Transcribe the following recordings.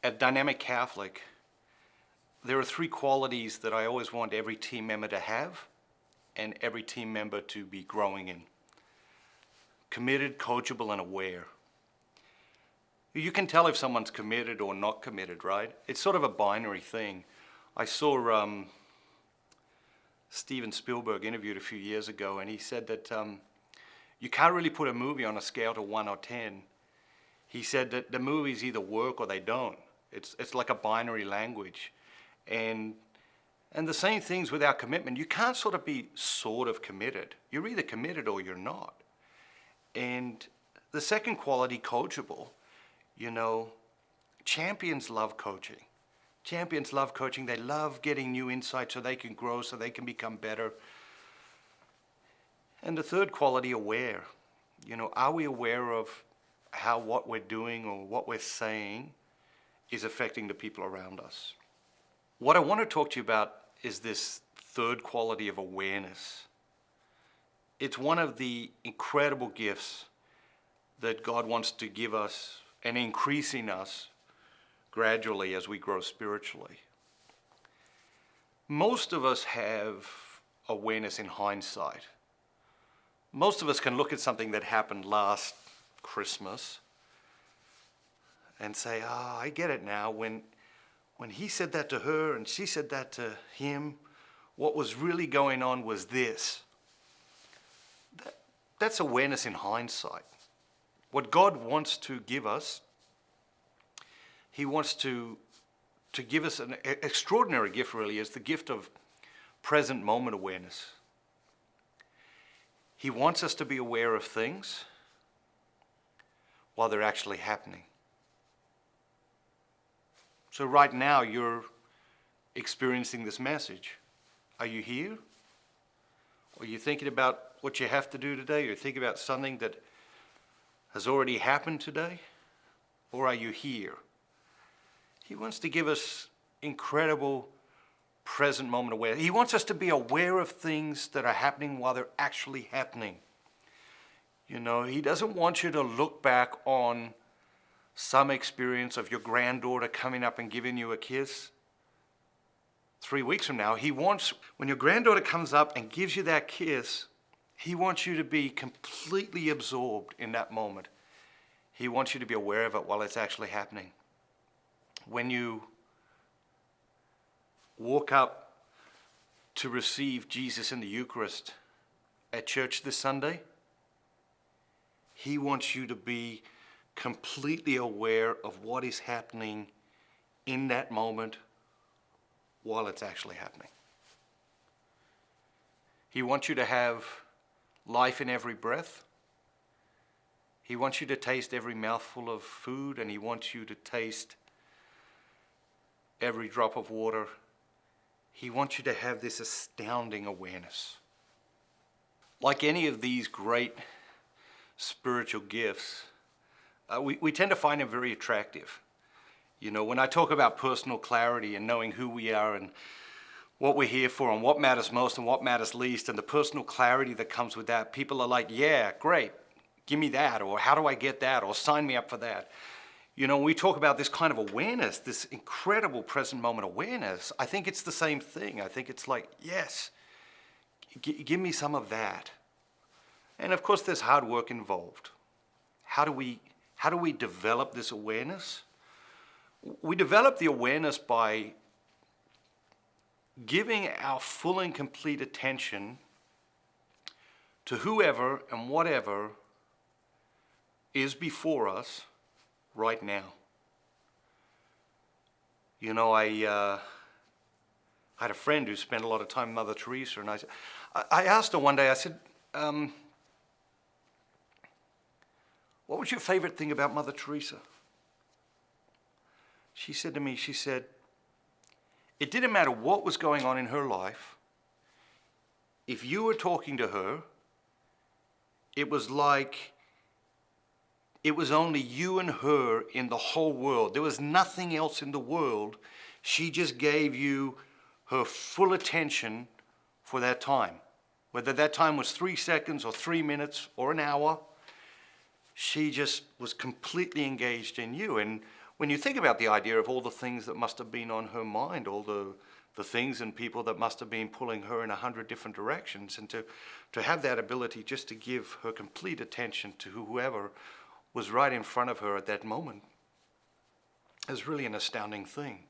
At Dynamic Catholic, there are three qualities that I always want every team member to have and every team member to be growing in. Committed, coachable, and aware. You can tell if someone's committed or not committed, right? It's sort of a binary thing. I saw Steven Spielberg interviewed a few years ago, and he said that you can't really put a movie on a scale to 1 or 10. He said that the movies either work or they don't. It's like a binary language. And the same things with our commitment. You can't sort of be sort of committed. You're either committed or you're not. And the second quality, coachable, champions love coaching. Champions love coaching. They love getting new insights so they can grow, so they can become better. And the third quality, aware. Are we aware of how what we're doing or what we're saying is affecting the people around us? What I want to talk to you about is this third quality of awareness. It's one of the incredible gifts that God wants to give us and increase in us gradually as we grow spiritually. Most of us have awareness in hindsight. Most of us can look at something that happened last Christmas and say, I get it now. When he said that to her and she said that to him, what was really going on was this. That's awareness in hindsight. What God wants to give us, He wants to give us an extraordinary gift, really, is the gift of present moment awareness. He wants us to be aware of things while they're actually happening. So right now, you're experiencing this message. Are you here? Or are you thinking about what you have to do today? Or thinking about something that has already happened today? Or are you here? He wants to give us incredible present moment awareness. He wants us to be aware of things that are happening while they're actually happening. He doesn't want you to look back on some experience of your granddaughter coming up and giving you a kiss 3 weeks from now. He wants, when your granddaughter comes up and gives you that kiss, he wants you to be completely absorbed in that moment. He wants you to be aware of it while it's actually happening. When you walk up to receive Jesus in the Eucharist at church this Sunday, he wants you to be completely aware of what is happening in that moment while it's actually happening. He wants you to have life in every breath. He wants you to taste every mouthful of food, and he wants you to taste every drop of water. He wants you to have this astounding awareness. Like any of these great spiritual gifts, we tend to find them very attractive. When I talk about personal clarity and knowing who we are and what we're here for and what matters most and what matters least, and the personal clarity that comes with that, people are like, yeah, great, give me that, or how do I get that, or sign me up for that. When we talk about this kind of awareness, this incredible present moment awareness, I think it's the same thing. I think it's like, yes, give me some of that. And of course, there's hard work involved. How do we develop this awareness? We develop the awareness by giving our full and complete attention to whoever and whatever is before us right now. I had a friend who spent a lot of time with Mother Teresa, and I asked her one day, I said, what was your favorite thing about Mother Teresa? She said to me, it didn't matter what was going on in her life. If you were talking to her, it was like it was only you and her in the whole world. There was nothing else in the world. She just gave you her full attention for that time. Whether that time was 3 seconds or 3 minutes or an hour, she just was completely engaged in you. And when you think about the idea of all the things that must have been on her mind, all the things and people that must have been pulling her in 100 different directions, and to have that ability just to give her complete attention to whoever was right in front of her at that moment is really an astounding thing.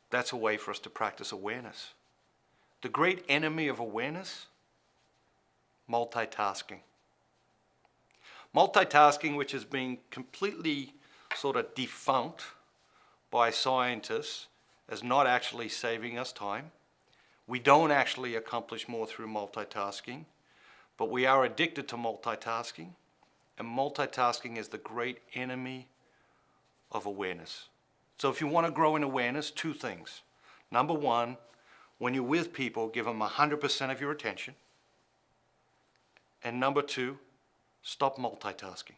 That's a way for us to practice awareness. The great enemy of awareness, multitasking. Multitasking, which has been completely sort of defunct by scientists as not actually saving us time. We don't actually accomplish more through multitasking, but we are addicted to multitasking, and multitasking is the great enemy of awareness. So if you want to grow in awareness, two things. Number one, when you're with people, give them 100% of your attention. And number two, stop multitasking.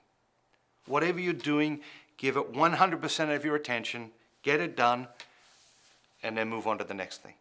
Whatever you're doing, give it 100% of your attention, get it done, and then move on to the next thing.